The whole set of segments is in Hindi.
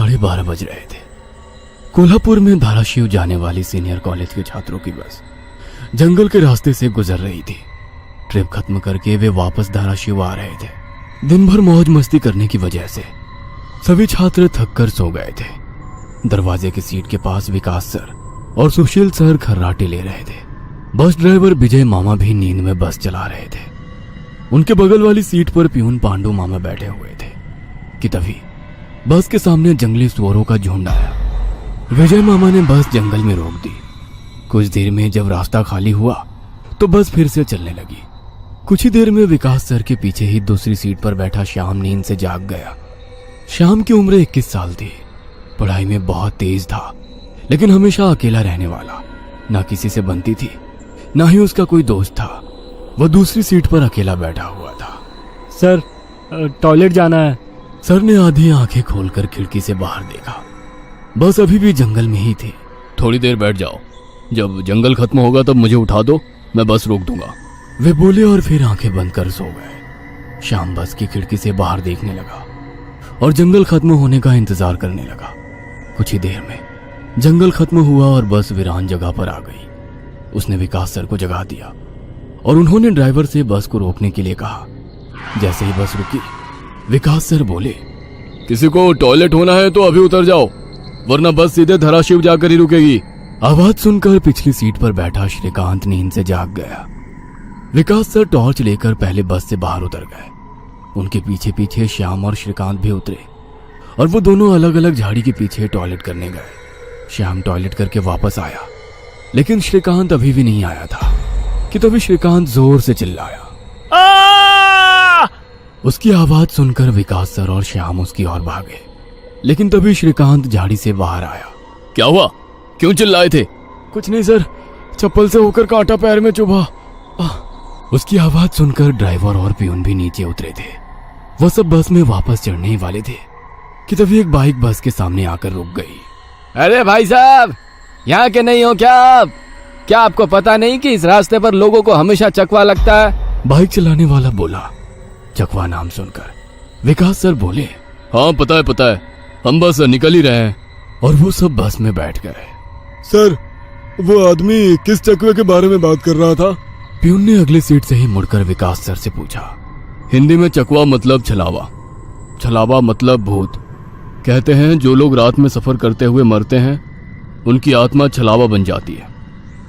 12:30 बज रहे थे। कोल्हापुर में धाराशिव जाने वाली सीनियर कॉलेज के छात्रों की बस जंगल के रास्ते से गुजर रही थी। ट्रिप खत्म करके वे वापस धाराशिव आ रहे थे। दिन भर मौज मस्ती करने की वजह से सभी छात्र थक कर सो गए थे। दरवाजे की सीट के पास विकास सर और सुशील सर खर्राटे ले रहे थे। बस ड्राइवर विजय मामा भी नींद में बस चला रहे थे। उनके बगल वाली सीट पर प्यून पांडु मामा बैठे हुए थे कि तभी बस के सामने जंगली सुअरों का झुंड आया। विजय मामा ने बस जंगल में रोक दी। कुछ देर में जब रास्ता खाली हुआ तो बस फिर से चलने लगी। कुछ ही देर में विकास सर के पीछे ही दूसरी सीट पर बैठा श्याम नींद से जाग गया। श्याम की उम्र 21 साल थी। पढ़ाई में बहुत तेज था, लेकिन हमेशा अकेला रहने वाला। ना किसी से बनती थी, ना ही उसका कोई दोस्त था। वह दूसरी सीट पर अकेला बैठा हुआ था। सर, टॉयलेट जाना है। सर ने आधी आंखें खोलकर खिड़की से बाहर देखा। बस अभी भी जंगल में ही थी। थोड़ी देर बैठ जाओ, जब जंगल खत्म होगा तब मुझे उठा दो, मैं बस रोक दूंगा। वे बोले और फिर आंखें बंद कर सो गए। श्याम बस की खिड़की से बाहर देखने लगा और जंगल खत्म होने का इंतजार करने लगा। कुछ ही देर में जंगल खत्म हुआ और बस वीरान जगह पर आ गई। उसने विकास सर को जगा दिया और उन्होंने ड्राइवर से बस को रोकने के लिए कहा। जैसे ही बस रुकी, विकास सर बोले, किसी को टॉयलेट होना है तो अभी उतर जाओ, वरना बस सीधे धाराशिव जाकर ही रुकेगी। आवाज सुनकर पिछली सीट पर बैठा श्रीकांत नींद से जाग गया। विकास सर टॉर्च लेकर पहले बस से बाहर उतर गए। उनके पीछे पीछे श्याम और श्रीकांत भी उतरे और वो दोनों अलग अलग झाड़ी के पीछे टॉयलेट करने गए। श्याम टॉयलेट करके वापस आया, लेकिन श्रीकांत अभी भी नहीं आया था कि तभी श्रीकांत जोर से चिल्लाया। उसकी आवाज सुनकर विकास सर और श्याम उसकी ओर भागे, लेकिन तभी श्रीकांत झाड़ी से बाहर आया। क्या हुआ, क्यों चिल्लाए थे? कुछ नहीं सर, चप्पल से होकर कांटा पैर में चुभा। उसकी आवाज सुनकर ड्राइवर और प्यून भी नीचे उतरे थे। वो सब बस में वापस चढ़ने ही वाले थे कि तभी एक बाइक बस के सामने आकर रुक गई। अरे भाई साहब, यहाँ के नहीं हो क्या आप? क्या आपको पता नहीं कि इस रास्ते पर लोगों को हमेशा चकवा लगता है? बाइक चलाने वाला बोला। चकवा नाम सुनकर विकास सर बोले, हाँ पता है, हम बस निकल ही रहे हैं। और वो सब बस में बैठ गए। सर, वो आदमी किस चकवे के बारे में बात कर रहा था? प्यून ने अगली सीट से ही मुड़कर विकास सर से पूछा। हिंदी में चकवा मतलब छलावा, छलावा मतलब भूत। कहते हैं जो लोग रात में सफर करते हुए मरते हैं उनकी आत्मा छलावा बन जाती है।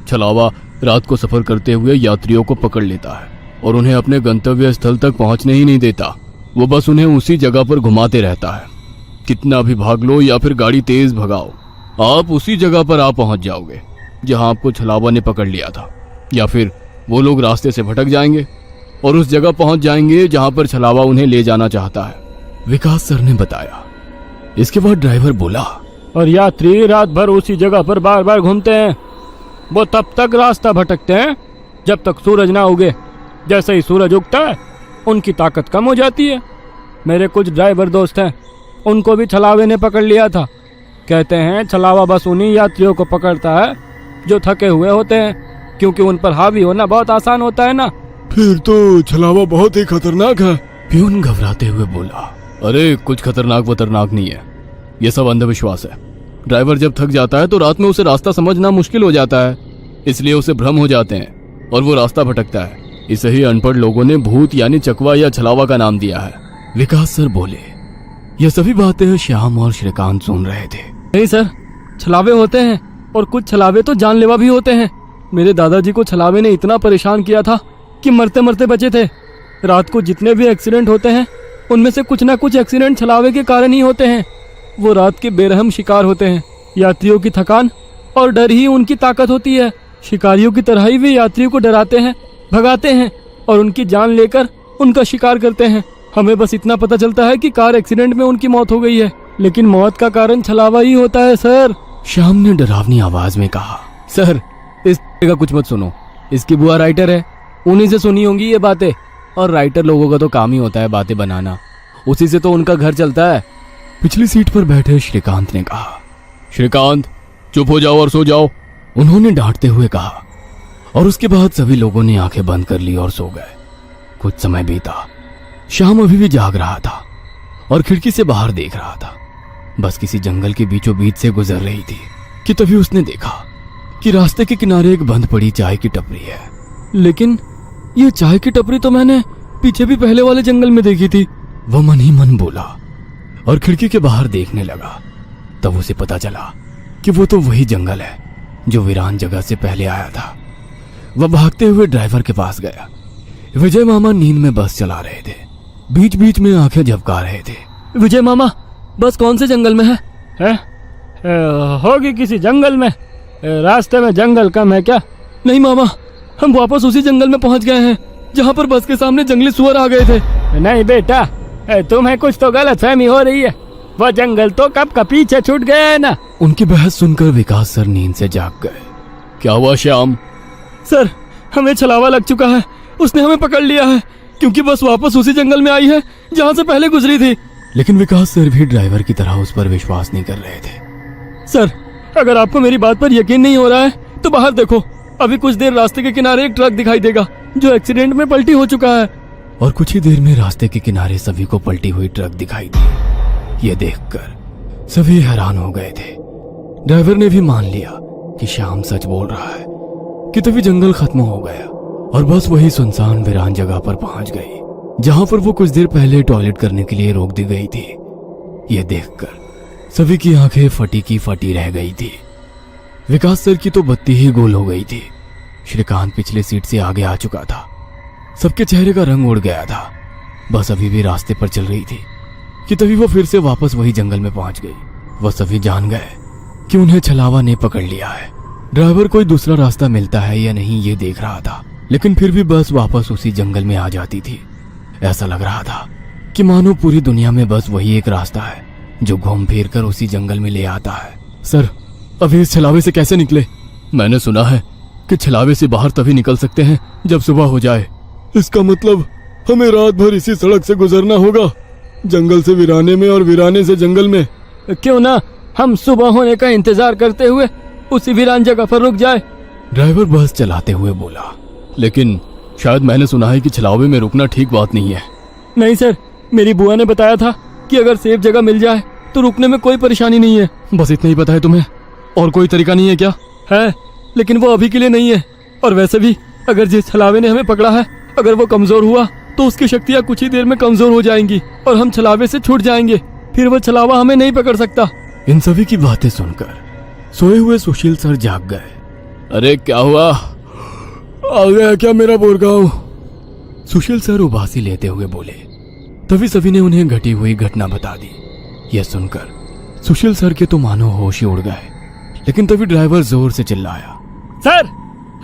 छलावा रात को सफर करते हुए यात्रियों को पकड़ लेता है और उन्हें अपने गंतव्य स्थल तक पहुंचने ही नहीं देता। वो बस उन्हें उसी जगह पर घुमाते रहता है। कितना भी भाग लो या फिर गाड़ी तेज भगाओ, आप उसी जगह पर आ पहुंच जाओगे जहां आपको छलावा ने पकड़ लिया था। या फिर वो लोग रास्ते से भटक जाएंगे और उस जगह पहुंच जाएंगे जहां पर छलावा उन्हें ले जाना चाहता है। विकास सर ने बताया। इसके बाद ड्राइवर बोला, और यात्री रात भर उसी जगह पर बार बार घूमते हैं। वो तब तक रास्ता भटकते हैं जब तक सूरज ना उगे। जैसे ही सूरज उगता है उनकी ताकत कम हो जाती है। मेरे कुछ ड्राइवर दोस्त हैं, उनको भी छलावे ने पकड़ लिया था। कहते हैं छलावा बस उन्हीं यात्रियों को पकड़ता है जो थके हुए होते हैं, क्योंकि उन पर हावी होना बहुत आसान होता है ना। फिर तो छलावा बहुत ही खतरनाक है। प्यून घबराते हुए बोला। अरे कुछ खतरनाक वतरनाक नहीं है, ये सब अंधविश्वास है। ड्राइवर जब थक जाता है तो रात में उसे रास्ता समझना मुश्किल हो जाता है, इसलिए उसे भ्रम हो जाते हैं और वो रास्ता भटकता है। इसे ही अनपढ़ लोगों ने भूत यानी चकवा या छलावा का नाम दिया है। विकास सर बोले। ये सभी बातें श्याम और श्रीकांत सुन रहे थे। नहीं सर, छलावे होते हैं और कुछ छलावे तो जानलेवा भी होते हैं। मेरे दादाजी को छलावे ने इतना परेशान किया था कि मरते मरते बचे थे। रात को जितने भी एक्सीडेंट होते हैं उनमें से कुछ ना कुछ एक्सीडेंट छलावे के कारण ही होते हैं। वो रात के बेरहम शिकार होते हैं। यात्रियों की थकान और डर ही उनकी ताकत होती है। शिकारियों की तरह ही वे यात्रियों को डराते हैं, भगाते हैं और उनकी जान लेकर उनका शिकार करते हैं। हमें बस इतना पता चलता है कि कार एक्सीडेंट में उनकी मौत हो गई है, लेकिन मौत का कारण छलावा ही होता है सर। श्याम ने डरावनी आवाज में कहा। सर, इस का कुछ मत सुनो, इसकी बुआ राइटर है, उन्हीं से सुनी होंगी ये बातें। और राइटर लोगों का तो काम ही होता है बातें बनाना, उसी से तो उनका घर चलता है। पिछली सीट पर बैठे श्रीकांत ने कहा। श्रीकांत, चुप हो जाओ और सो जाओ, उन्होंने डांटते हुए कहा। और उसके बाद सभी लोगों ने आंखें बंद कर ली और सो गए। कुछ समय बीता। श्याम अभी भी जाग रहा था और खिड़की से बाहर देख रहा था। बस किसी जंगल के बीचों बीच से गुजर रही थी कि तभी उसने देखा कि रास्ते के किनारे एक बंद पड़ी चाय की टपरी है। लेकिन ये चाय की टपरी तो मैंने पीछे भी पहले वाले जंगल में देखी थी। वह मन ही मन बोला और खिड़की के बाहर देखने लगा। तब उसे पता चला कि वो तो वही जंगल है जो वीरान जगह से पहले आया था। वह भागते हुए ड्राइवर के पास गया। विजय मामा नींद में बस चला रहे थे, बीच बीच में आंखें झपका रहे थे। विजय मामा, बस कौन से जंगल में है? होगी किसी जंगल में। रास्ते में जंगल कम है क्या? नहीं मामा, हम वापस उसी जंगल में पहुंच गए हैं जहां पर बस के सामने जंगली सुअर आ गए थे। नहीं बेटा, तुम्हें कुछ तो गलतफहमी हो रही है। वो जंगल तो कब का पीछे छूट गया है ना। उनकी बहस सुनकर विकास सर नींद से जाग गए। क्या हुआ श्याम? सर, हमें छलावा लग चुका है। उसने हमें पकड़ लिया है क्योंकि बस वापस उसी जंगल में आई है जहां से पहले गुजरी थी। लेकिन विकास सर भी ड्राइवर की तरह उस पर विश्वास नहीं कर रहे थे। सर, अगर आपको मेरी बात पर यकीन नहीं हो रहा है तो बाहर देखो। अभी कुछ देर रास्ते के किनारे एक ट्रक दिखाई देगा जो एक्सीडेंट में पलटी हो चुका है। और कुछ ही देर में रास्ते के किनारे सभी को पलटी हुई ट्रक दिखाई दी। ये देखकर सभी हैरान हो गए थे। ड्राइवर ने भी मान लिया कि श्याम सच बोल रहा है कि तभी जंगल खत्म हो गया और बस वही सुनसान वीरान जगह पर पहुंच गई जहां पर वो कुछ देर पहले टॉयलेट करने के लिए रोक दी गई थी। ये देखकर सभी की आंखें फटी की फटी रह गई थी। विकास सर की तो बत्ती ही गोल हो गई थी। श्रीकांत पिछले सीट से आगे आ चुका था। सबके चेहरे का रंग उड़ गया था। बस अभी भी रास्ते पर चल रही थी कि तभी वो फिर से वापस वही जंगल में पहुंच गई। वह सभी जान गए कि उन्हें छलावा ने पकड़ लिया है। ड्राइवर कोई दूसरा रास्ता मिलता है या नहीं ये देख रहा था, लेकिन फिर भी बस वापस उसी जंगल में आ जाती थी। ऐसा लग रहा था कि मानो पूरी दुनिया में बस वही एक रास्ता है जो घूम फिर कर उसी जंगल में ले आता है। सर, अभी इस छलावे से कैसे निकले? मैंने सुना है कि छलावे से बाहर तभी निकल सकते हैं जब सुबह हो जाए। इसका मतलब हमें रात भर इसी सड़क से गुजरना होगा, जंगल से वीराने में और वीराने से जंगल में। क्यों ना हम सुबह होने का इंतजार करते हुए उसी वीरान जगह पर रुक जाए। ड्राइवर बस चलाते हुए बोला। लेकिन शायद मैंने सुना है कि छलावे में रुकना ठीक बात नहीं है। नहीं सर, मेरी बुआ ने बताया था कि अगर सेफ जगह मिल जाए तो रुकने में कोई परेशानी नहीं है। बस इतना ही पता है तुम्हें? और कोई तरीका नहीं है क्या? है, लेकिन वो अभी के लिए नहीं है। और वैसे भी अगर जिस छलावे ने हमें पकड़ा है, अगर वो कमजोर हुआ तो उसकी शक्तियाँ कुछ ही देर में कमजोर हो जाएंगी और हम छलावे से छूट जाएंगे। फिर वो छलावा हमें नहीं पकड़ सकता। इन सभी की बातें सुनकर सोए हुए सुशील सर जाग गए। अरे क्या हुआ? आ गया क्या मेरा बोरगांव? सुशील सर उबासी लेते हुए बोले। तभी सभी ने उन्हें घटी हुई घटना बता दी। यह सुनकर सुशील सर के तो मानो होश ही उड़ गए। लेकिन तभी ड्राइवर जोर से चिल्लाया, सर,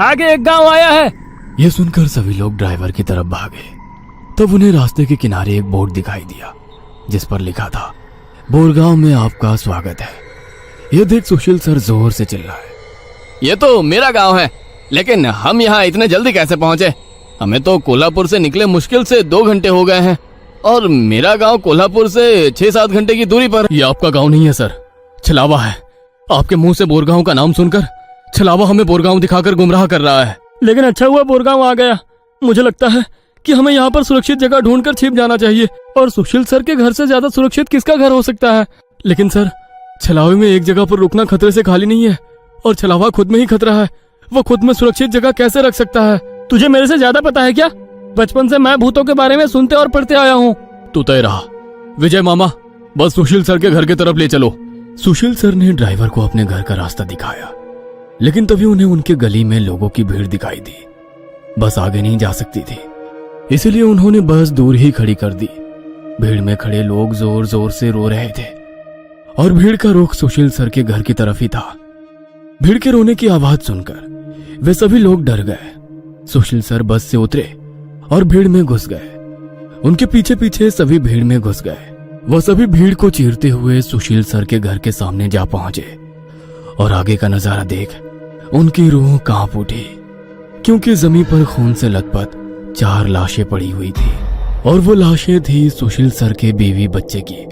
आगे एक गांव आया है। यह सुनकर सभी लोग ड्राइवर की तरफ भागे। तब उन्हें रास्ते के किनारे एक बोर्ड दिखाई दिया जिस पर लिखा था, बोरगांव में आपका स्वागत है। यह देख सुशील सर जोर से चिल्लाए, ये तो मेरा गांव है, लेकिन हम यहाँ इतने जल्दी कैसे पहुंचे? हमें तो कोल्हापुर से निकले मुश्किल से 2 घंटे हो गए हैं और मेरा गांव कोल्हापुर से 6-7 घंटे की दूरी पर। ये आपका गांव नहीं है सर, छलावा है। आपके मुंह से बोरगांव का नाम सुनकर छलावा हमें बोरगांव दिखाकर गुमराह कर रहा है। लेकिन अच्छा हुआ बोरगांव आ गया। मुझे लगता है कि हमें यहाँ पर सुरक्षित जगह ढूंढकर छिप जाना चाहिए। और सुशील सर के घर से ज्यादा सुरक्षित किसका घर हो सकता है? लेकिन सर, छलावे में एक जगह पर रुकना खतरे से खाली नहीं है और छलावा खुद में ही खतरा है। वो खुद में सुरक्षित जगह कैसे रख सकता है? तुझे मेरे से ज्यादा पता है क्या? बचपन से मैं भूतों के बारे में सुनते और पढ़ते आया हूँ। तू तय रहा। विजय मामा, बस सुशील सर के घर की तरफ ले चलो। सुशील सर ने ड्राइवर को अपने घर का रास्ता दिखाया, लेकिन तभी उन्हें उनके गली में लोगों की भीड़ दिखाई दी। बस आगे नहीं जा सकती थी, इसलिए उन्होंने बस दूर ही खड़ी कर दी। भीड़ में खड़े लोग जोर जोर से रो रहे थे और भीड़ का रुख सुशील सर के घर की तरफ ही था। भीड़ के रोने की आवाज सुनकर वे सभी लोग डर गए। सुशील सर बस से उतरे और भीड़ में घुस गए। उनके पीछे पीछे सभी भीड़ में घुस गए। वह सभी भीड़ को चीरते हुए सुशील सर के घर के सामने जा पहुंचे और आगे का नजारा देख उनकी रूह कांप उठी, क्योंकि जमीन पर खून से लथपथ 4 लाशें पड़ी हुई थी और वो लाशें थी सुशील सर के बीवी बच्चे की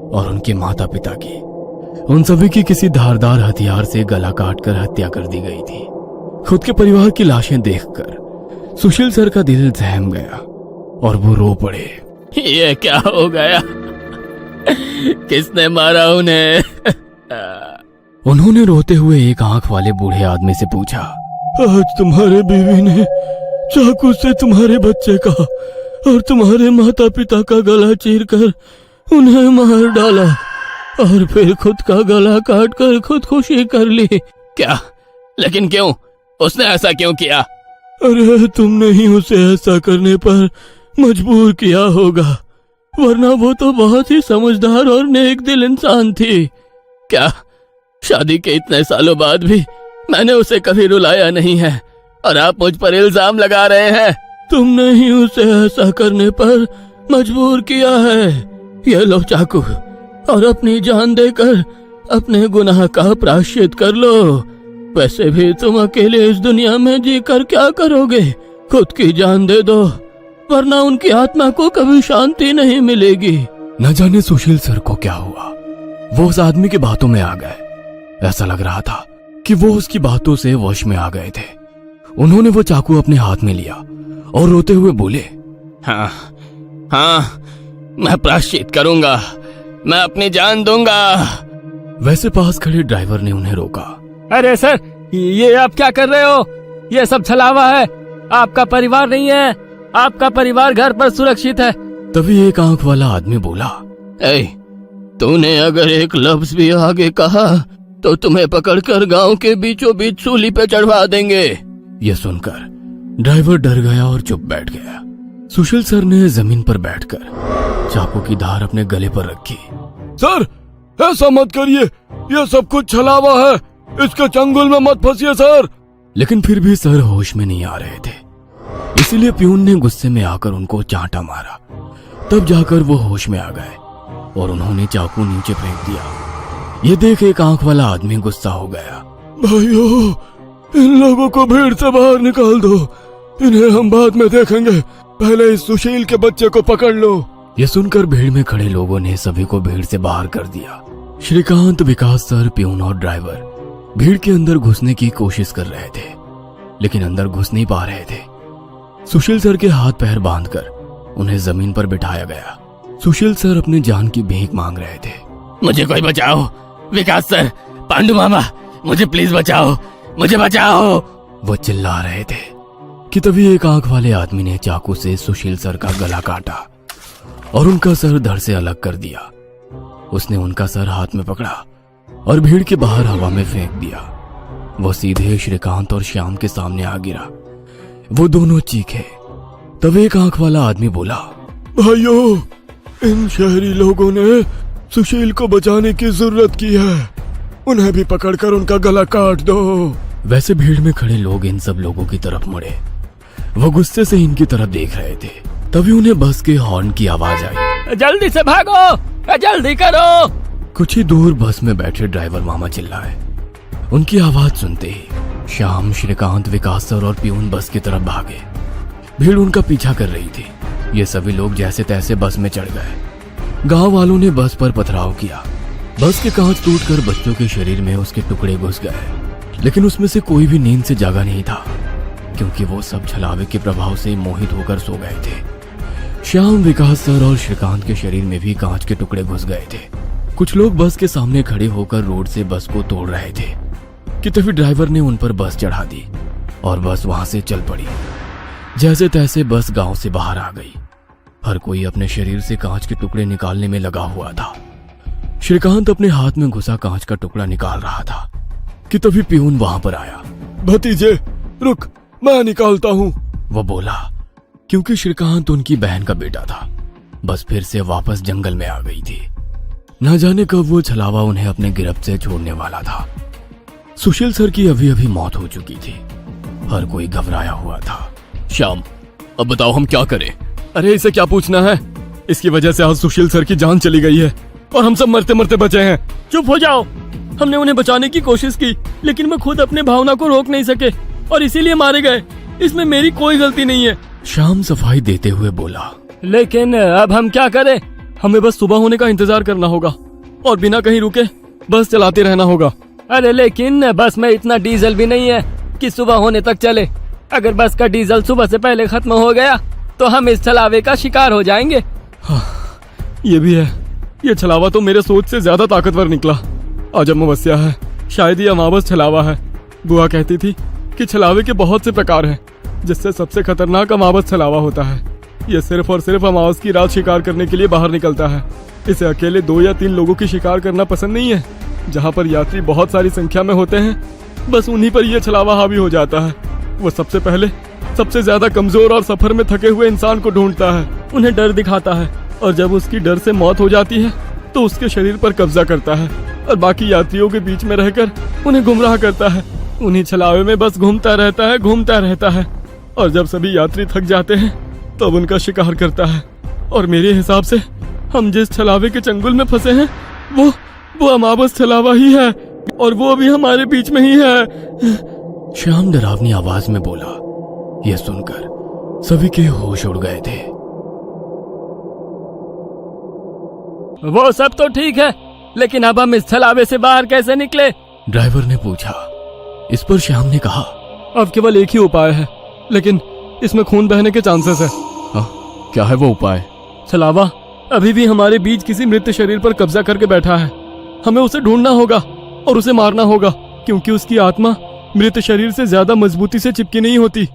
और उनके माता पिता की। उन सभी की किसी धारदार हथियार से गला काटकर हत्या कर दी गई थी। खुद के परिवार की लाशें देखकर सुशील सर का दिल सहम गया और वो रो पड़े। ये क्या हो गया? किसने मारा उन्हें? उन्होंने रोते हुए एक आंख वाले बूढ़े आदमी से पूछा। आज तुम्हारे बीवी ने चाकू से तुम्हारे बच्चे का और तुम्हारे माता पिता का गला चीरकर उन्हें मार डाला और फिर खुद का गला काट कर खुदकुशी कर ली। क्या? लेकिन क्यों? उसने ऐसा क्यों किया? अरे तुमने ही उसे ऐसा करने पर मजबूर किया होगा, वरना वो तो बहुत ही समझदार और नेक दिल इंसान थी। क्या? शादी के इतने सालों बाद भी मैंने उसे कभी रुलाया नहीं है और आप मुझ पर इल्जाम लगा रहे हैं? तुमने ही उसे ऐसा करने पर मजबूर किया है। ये लो चाकू और अपनी जान देकर अपने गुनाह का प्रायश्चित कर लो। वैसे भी तुम अकेले इस दुनिया में जीकर क्या करोगे? खुद की जान दे दो, वरना उनकी आत्मा को कभी शांति नहीं मिलेगी। न जाने सुशील सर को क्या हुआ, वो उस आदमी की बातों में आ गए। ऐसा लग रहा था कि वो उसकी बातों से वश में आ गए थे। उन्होंने वो चाकू अपने हाथ में लिया और रोते हुए बोले, हाँ हाँ, मैं प्रायश्चित करूंगा, मैं अपनी जान दूंगा। वैसे पास खड़े ड्राइवर ने उन्हें रोका। अरे सर, ये आप क्या कर रहे हो? ये सब छलावा है, आपका परिवार नहीं है। आपका परिवार घर पर सुरक्षित है। तभी एक आंख वाला आदमी बोला, ए, तूने अगर एक लफ्ज भी आगे कहा तो तुम्हें पकड़कर गांव के बीचों बीच सूली पे चढ़वा देंगे। यह सुनकर ड्राइवर डर गया और चुप बैठ गया। सुशील सर ने जमीन पर बैठकर चाकू की धार अपने गले पर रखी। सर, ऐसा मत करिए, ये सब कुछ छलावा है, इसके चंगुल में मत फंसिए सर। लेकिन फिर भी सर होश में नहीं आ रहे थे, इसीलिए प्यून ने गुस्से में आकर उनको चांटा मारा। तब जाकर वो होश में आ गए और उन्होंने चाकू नीचे फेंक दिया। ये देख एक आंख वाला आदमी गुस्सा हो गया। भाइयों, इन लोगों को भीड़ से बाहर निकाल दो, इन्हें हम बाद में देखेंगे, पहले इस सुशील के बच्चे को पकड़ लो। ये सुनकर भीड़ में खड़े लोगों ने सभी को भीड़ से बाहर कर दिया। श्रीकांत, विकास सर, प्यून और ड्राइवर भीड़ के अंदर घुसने की कोशिश कर रहे थे, लेकिन अंदर घुस नहीं पा रहे थे। सुशील सर के हाथ पैर बांधकर उन्हें जमीन पर बिठाया गया। सुशील सर अपनी जान की भीख मांग रहे थे। मुझे कोई बचाओ, विकास सर, पांडु मामा, मुझे प्लीज बचाओ, मुझे बचाओ। वो चिल्ला रहे थे कि तभी एक आंख वाले आदमी ने चाकू से सुशील सर का गला काटा और उनका सर धड़ से अलग कर दिया। उसने उनका सर हाथ में पकड़ा और भीड़ के बाहर हवा में फेंक दिया। वो सीधे श्रीकांत और श्याम के सामने आ गिरा। वो दोनों चीखे। तब एक आंख वाला आदमी बोला, भाइयों, इन शहरी लोगों ने सुशील को बचाने की जरूरत की है, उन्हें भी पकड़कर उनका गला काट दो। वैसे भीड़ में खड़े लोग इन सब लोगों की तरफ मुड़े। वो गुस्से से इनकी तरफ देख रहे थे। तभी उन्हें बस के हॉर्न की आवाज आई। जल्दी से भागो, जल्दी करो। कुछ ही दूर बस में बैठे ड्राइवर मामा चिल्लाए। उनकी आवाज सुनते ही श्याम, श्रीकांत, विकास सर और प्यून बस की तरफ भागे। भीड़ उनका पीछा कर रही थी। ये सभी लोग जैसे तैसे बस में चढ़ गए। गांव वालों ने बस पर पथराव किया। बस के कांच टूटकर बच्चों के शरीर में उसके टुकड़े घुस गए, लेकिन उसमें से कोई भी नींद से जागा नहीं था, क्योंकि वो सब छलावे के प्रभाव से मोहित होकर सो गए थे। श्याम, विकास सर और श्रीकांत के शरीर में भी कांच के टुकड़े घुस गए थे। कुछ लोग बस के सामने खड़े होकर रोड से बस को तोड़ रहे थे कि तभी ड्राइवर ने उन पर बस चढ़ा दी और बस वहां से चल पड़ी। जैसे तैसे बस गांव से बाहर आ गई। हर कोई अपने शरीर से कांच के टुकड़े निकालने में लगा हुआ था। श्रीकांत अपने हाथ में घुसा कांच का टुकड़ा निकाल रहा था कि तभी प्यून वहां पर आया। भतीजे, रुक, मैं निकालता हूँ, वो बोला, क्योंकि श्रीकांत उनकी बहन का बेटा था। बस फिर से वापस जंगल में आ गई थी। न जाने कब वो छलावा उन्हें अपने गिरफ्त से छोड़ने वाला था। सुशील सर की अभी अभी मौत हो चुकी थी। हर कोई घबराया हुआ था। श्याम, अब बताओ हम क्या करें? अरे इसे क्या पूछना है, इसकी वजह से आज सुशील सर की जान चली गई है और हम सब मरते मरते बचे हैं। चुप हो जाओ। हमने उन्हें बचाने की कोशिश की, लेकिन वो खुद अपने भावना को रोक नहीं सके और इसीलिए मारे गए। इसमें मेरी कोई गलती नहीं है। श्याम सफाई देते हुए बोला, लेकिन अब हम क्या करें? हमें बस सुबह होने का इंतजार करना होगा और बिना कहीं रुके बस चलाते रहना होगा। अरे लेकिन बस में इतना डीजल भी नहीं है कि सुबह होने तक चले। अगर बस का डीजल सुबह से पहले खत्म हो गया तो हम इस छलावे का शिकार हो जाएंगे। ये भी है, ये छलावा तो मेरे सोच से ज्यादा ताकतवर निकला। आज अमावस्या है, शायद ये अमावस छलावा है। बुआ कहती थी कि छलावे के बहुत से प्रकार हैं, जिससे सबसे खतरनाक अमावस छलावा होता है। ये सिर्फ और सिर्फ अमावस की रात शिकार करने के लिए बाहर निकलता है। इसे अकेले 2 या 3 लोगों की शिकार करना पसंद नहीं है। जहाँ पर यात्री बहुत सारी संख्या में होते हैं, बस उन्हीं पर यह छलावा हावी हो जाता है। वो सबसे पहले सबसे ज्यादा कमजोर और सफर में थके हुए इंसान को ढूंढता है, उन्हें डर दिखाता है, और जब उसकी डर से मौत हो जाती है तो उसके शरीर पर कब्जा करता है और बाकी यात्रियों के बीच में रहकर उन्हें गुमराह करता है। उन्हीं छलावे में बस घूमता रहता है और जब सभी यात्री थक जाते हैं तब उनका शिकार करता है। और मेरे हिसाब से हम जिस छलावे के चंगुल में फंसे हैं वो अमावस छलावा ही है, और वो अभी हमारे बीच में ही है। श्याम डरावनी आवाज में बोला। यह सुनकर सभी के होश उड़ गए थे। वो सब तो ठीक है, लेकिन अब हम इस छलावे से बाहर कैसे निकले? ड्राइवर ने पूछा। इस पर श्याम ने कहा, अब केवल एक ही उपाय है, लेकिन इसमें खून बहने के चांसेस है। हाँ, क्या है वो उपाय? छलावा अभी भी हमारे बीच किसी मृत शरीर पर कब्जा करके बैठा है। हमें उसे ढूंढना होगा और उसे मारना होगा, क्योंकि उसकी आत्मा मृत शरीर से ज्यादा मजबूती से चिपकी नहीं होती।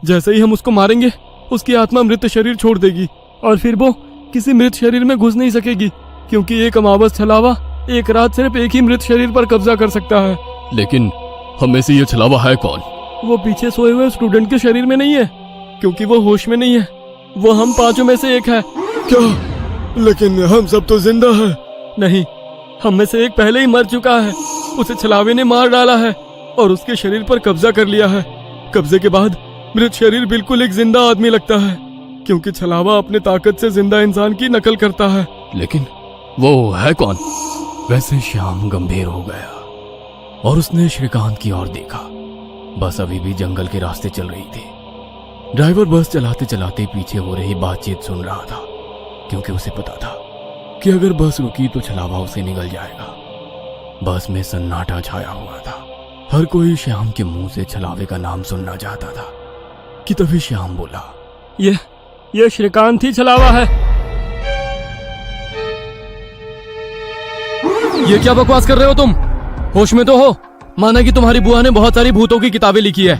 जैसे ही हम उसको मारेंगे, उसकी आत्मा मृत शरीर छोड़ देगी और फिर वो किसी मृत शरीर में घुस नहीं सकेगी, क्योंकि एक अमावस छलावा एक रात सिर्फ एक ही मृत शरीर पर कब्जा कर सकता है। लेकिन हम में से ये छलावा है कौन? वो पीछे सोए हुए स्टूडेंट के शरीर में नहीं है, क्योंकि वो होश में नहीं है। वो हम 5 में से एक है। क्या? लेकिन हम सब तो जिंदा हैं। नहीं, हम में से एक पहले ही मर चुका है। उसे छलावे ने मार डाला है और उसके शरीर पर कब्जा कर लिया है। कब्जे के बाद मृत शरीर बिल्कुल एक जिंदा आदमी लगता है, क्योंकि छलावा अपने ताकत से जिंदा इंसान की नकल करता है। लेकिन वो है कौन? वैसे श्याम गंभीर हो गया और उसने श्रीकांत की ओर देखा। बस अभी भी जंगल के रास्ते चल रही थी। ड्राइवर बस चलाते चलाते पीछे हो रही बातचीत सुन रहा था, क्योंकि उसे पता था कि अगर बस रुकी तो छलावा उसे निगल जाएगा। बस में सन्नाटा छाया हुआ था। हर कोई श्याम के मुंह से छलावे का नाम सुनना चाहता था कि तभी श्याम बोला, ये श्रीकांत ही छलावा है। ये क्या बकवास कर रहे हो तुम? होश में तो हो? माना कि तुम्हारी बुआ ने बहुत सारी भूतों की किताबें लिखी है,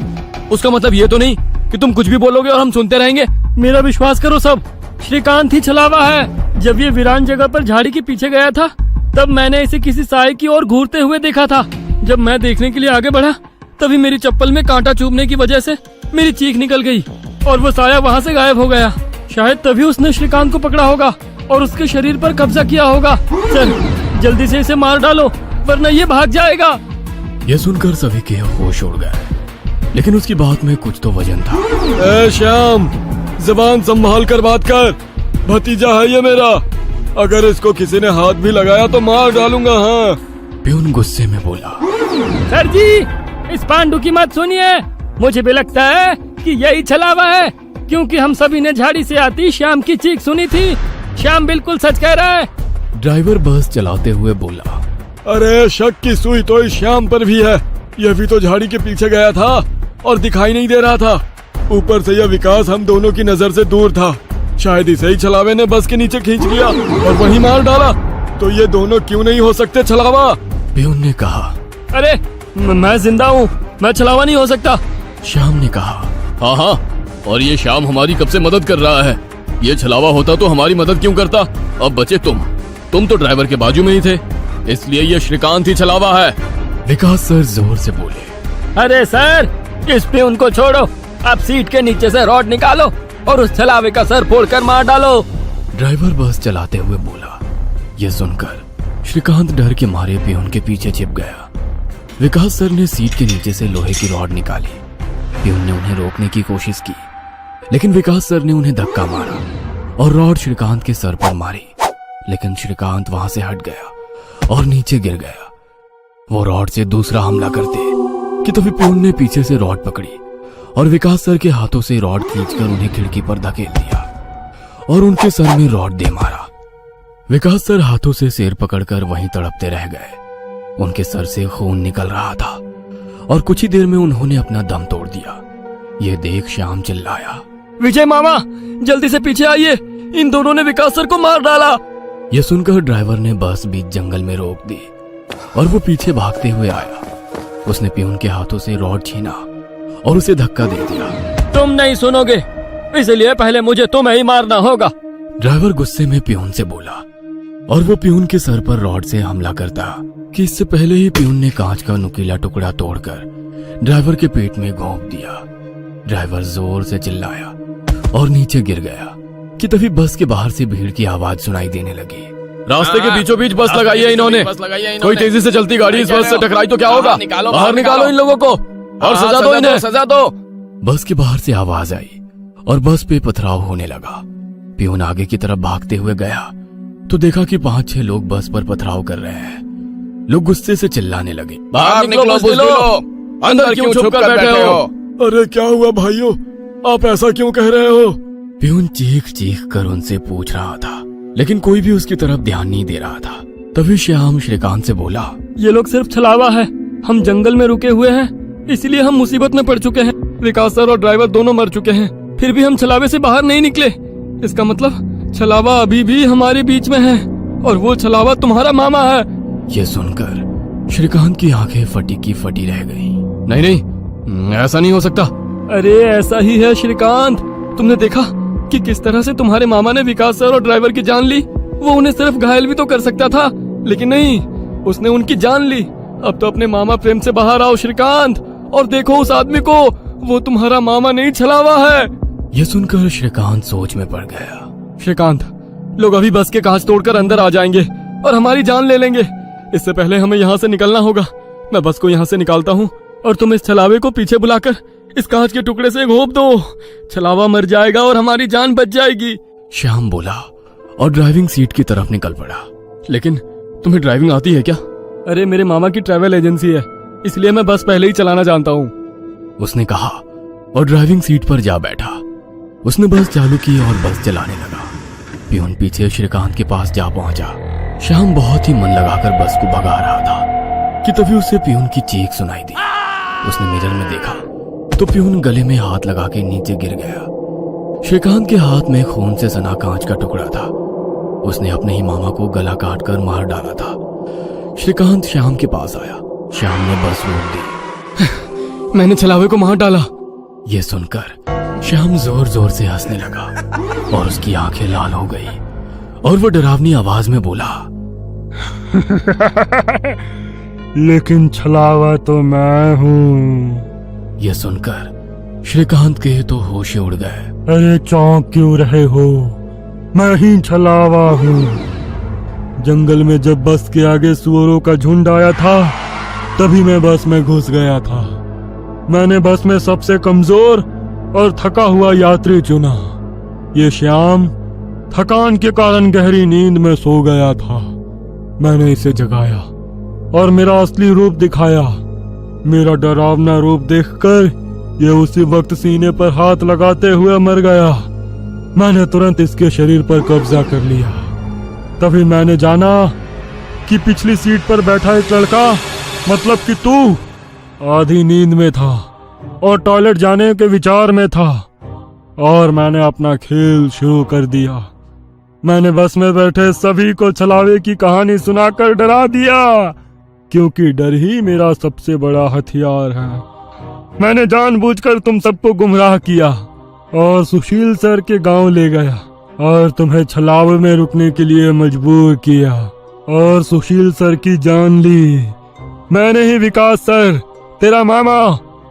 उसका मतलब ये तो नहीं कि तुम कुछ भी बोलोगे और हम सुनते रहेंगे। मेरा विश्वास करो सब, श्रीकांत ही छलावा है। जब ये वीरान जगह पर झाड़ी के पीछे गया था, तब मैंने इसे किसी साए की ओर घूरते हुए देखा था। जब मैं देखने के लिए आगे बढ़ा, तभी मेरी चप्पल में कांटा चुभने की वजह से मेरी चीख निकल गई और वो साया वहाँ से गायब हो गया। शायद तभी उसने श्रीकांत को पकड़ा होगा और उसके शरीर पर कब्जा किया होगा। चल जल्दी से इसे मार डालो, वरना ये भाग जाएगा। यह सुनकर सभी के होश उड़ गए, लेकिन उसकी बात में कुछ तो वजन था। ए श्याम, जबान संभाल कर बात कर। भतीजा है ये मेरा, अगर इसको किसी ने हाथ भी लगाया तो मार डालूंगा। हाँ। प्यून गुस्से में बोला, सर जी, इस पांडु की मत सुनिए। मुझे भी लगता है कि यही छलावा है, क्योंकि हम सभी ने झाड़ी से आती श्याम की चीख सुनी थी। श्याम बिल्कुल सच कह रहा है। ड्राइवर बस चलाते हुए बोला, अरे शक की सुई तो इस श्याम पर भी है। यह भी तो झाड़ी के पीछे गया था और दिखाई नहीं दे रहा था। ऊपर से यह विकास हम दोनों की नजर से दूर था। शायद इसे ही छलावे ने बस के नीचे खींच लिया और वहीं मार डाला। तो ये दोनों क्यों नहीं हो सकते छलावा? प्यून ने कहा। अरे मैं जिंदा हूँ, मैं छलावा नहीं हो सकता। श्याम ने कहा, हाँ हाँ, और ये श्याम हमारी कब से मदद कर रहा है। ये छलावा होता तो हमारी मदद क्यों करता? अब बचे तुम तो ड्राइवर के बाजू में ही थे, इसलिए ये श्रीकांत ही छलावा है। विकास सर जोर से बोले, अरे सर, इस पे उनको छोड़ो। अब सीट के नीचे से रॉड निकालो और उस छलावे का सर फोड़कर मार डालो। ड्राइवर बस चलाते हुए बोला। यह सुनकर श्रीकांत डर के मारे प्यून के पीछे छिप गया। विकास सर ने सीट के नीचे से लोहे की रॉड निकाली। प्यून ने उन्हें रोकने की कोशिश की, लेकिन विकास सर ने उन्हें धक्का मारा और रॉड श्रीकांत के सर पर मारी। लेकिन श्रीकांत वहां से हट गया और नीचे गिर गया। वो रॉड से दूसरा हमला करते कि तभी प्यून ने पीछे से रॉड पकड़ी और विकास सर के हाथों से रॉड खींचकर उन्हें खिड़की पर धकेल दिया और उनके सर में रॉड दे मारा। विकास सर हाथों से सिर पकड़कर वहीं तड़पते रह गए। उनके सर से खून निकल रहा था और कुछ ही देर में उन्होंने अपना दम तोड़ दिया। यह देख श्याम चिल्लाया, विजय मामा, जल्दी से पीछे आइए, इन दोनों ने विकास सर को मार डाला। यह सुनकर ड्राइवर ने बस बीच जंगल में रोक दी और वो पीछे भागते हुए आया। उसने पियून के हाथों से रॉड छीना और उसे धक्का दे दिया। तुम नहीं सुनोगे, इसलिए पहले मुझे तुम्हें ही मारना होगा। ड्राइवर गुस्से में पियून से बोला और वो पियून के सर पर रॉड से हमला करता कि इससे पहले ही पियून ने कांच का नुकीला टुकड़ा तोड़कर ड्राइवर के पेट में घोंप दिया। ड्राइवर जोर से चिल्लाया और नीचे गिर गया कि तभी बस के बाहर से भीड़ की आवाज सुनाई देने लगी। रास्ते के बीचों बीच बस लगाई है इन्होंने। कोई तेजी से चलती गाड़ी इस बस से टकराई तो क्या होगा? बाहर निकालो इन लोगों को और सजा दो इन्हें, सजा दो। बस के बाहर से आवाज आई और बस पे पथराव होने लगा। पियून आगे की तरफ भागते हुए गया तो देखा कि 5-6 लोग बस पर पथराव कर रहे हैं। लोग गुस्से से चिल्लाने लगे, बाहर निकलो बुज़दिलों, अंदर क्यों छुप कर बैठे हो? अरे क्या हुआ भाइयों, आप ऐसा क्यों कह रहे हो? पियून चीख चीख कर उनसे पूछ रहा था, लेकिन कोई भी उसकी तरफ ध्यान नहीं दे रहा था। तभी श्याम श्रीकांत से बोला, ये लोग सिर्फ छलावा है। हम जंगल में रुके हुए हैं, इसलिए हम मुसीबत में पड़ चुके हैं। विकास सर और ड्राइवर दोनों मर चुके हैं, फिर भी हम छलावे से बाहर नहीं निकले। इसका मतलब छलावा अभी भी हमारे बीच में है और वो छलावा तुम्हारा मामा है। ये सुनकर श्रीकांत की आंखें फटी की फटी रह गईं। नहीं नहीं, ऐसा नहीं हो सकता। अरे ऐसा ही है श्रीकांत, तुमने देखा कि किस तरह से तुम्हारे मामा ने विकास सर और ड्राइवर की जान ली। वो उन्हें सिर्फ घायल भी तो कर सकता था, लेकिन नहीं, उसने उनकी जान ली। अब तो अपने मामा प्रेम से बाहर आओ श्रीकांत और देखो उस आदमी को, वो तुम्हारा मामा नहीं छलावा है। यह सुनकर श्रीकांत सोच में पड़ गया। श्रीकांत, लोग अभी बस के कांच तोड़कर अंदर आ जाएंगे और हमारी जान ले लेंगे। इससे पहले हमें यहाँ से निकलना होगा। मैं बस को यहाँ से निकालता हूँ और तुम इस छलावे को पीछे बुलाकर इस कांच के टुकड़े से घोंप दो। छलावा मर जाएगा और हमारी जान बच जाएगी। श्याम बोला और ड्राइविंग सीट की तरफ निकल पड़ा। लेकिन तुम्हें ड्राइविंग आती है क्या? अरे मेरे मामा की ट्रैवल एजेंसी है, इसलिए मैं बस पहले ही चलाना जानता हूँ, उसने कहा और ड्राइविंग सीट पर जा बैठा। उसने बस चालू की और बस चलाने लगा। पियून पीछे श्रीकांत के पास जा पहुंचा। श्याम बहुत ही मन लगाकर बस को भगा रहा था कि तभी उसे पियून की चीख सुनाई दी। उसने मिरर में देखा तो पियून गले में हाथ लगा के नीचे गिर गया। श्रीकांत के हाथ में खून से सना कांच का टुकड़ा था। उसने अपने ही मामा को गला काट कर मार डाला था। श्रीकांत श्याम के पास आया। श्याम ने बस रोक दी। मैंने छलावे को मार डाला। यह सुनकर श्याम जोर जोर से हंसने लगा और उसकी आंखें लाल हो गई और वो डरावनी आवाज में बोला, लेकिन छलावा तो मैं हूँ। यह सुनकर श्रीकांत के तो होश उड़ गए। अरे चौंक क्यों रहे हो? मैं ही छलावा हूँ। जंगल में जब बस के आगे सुअरों का झुंड आया था, तभी मैं बस में घुस गया था। मैंने बस में सबसे कमजोर और थका हुआ यात्री चुना। ये श्याम थकान के कारण गहरी नींद में सो गया था। मैंने इसे जगाया और मेरा असली रूप दिखाया। मेरा डरावना रूप देखकर ये उसी वक्त सीने पर हाथ लगाते हुए मर गया। मैंने तुरंत इसके शरीर पर कब्जा कर लिया। तभी मैंने जाना कि पिछली सीट पर बैठा एक लड़का, मतलब कि तू, आधी नींद में था और टॉयलेट जाने के विचार में था, और मैंने अपना खेल शुरू कर दिया। मैंने बस में बैठे सभी को छलावे की कहानी सुनाकर डरा दिया, क्योंकि डर ही मेरा सबसे बड़ा हथियार है। मैंने जानबूझकर तुम सबको गुमराह किया और सुशील सर के गांव ले गया और तुम्हें छलावे में रुकने के लिए मजबूर किया और सुशील सर की जान ली। मैंने ही विकास सर, तेरा मामा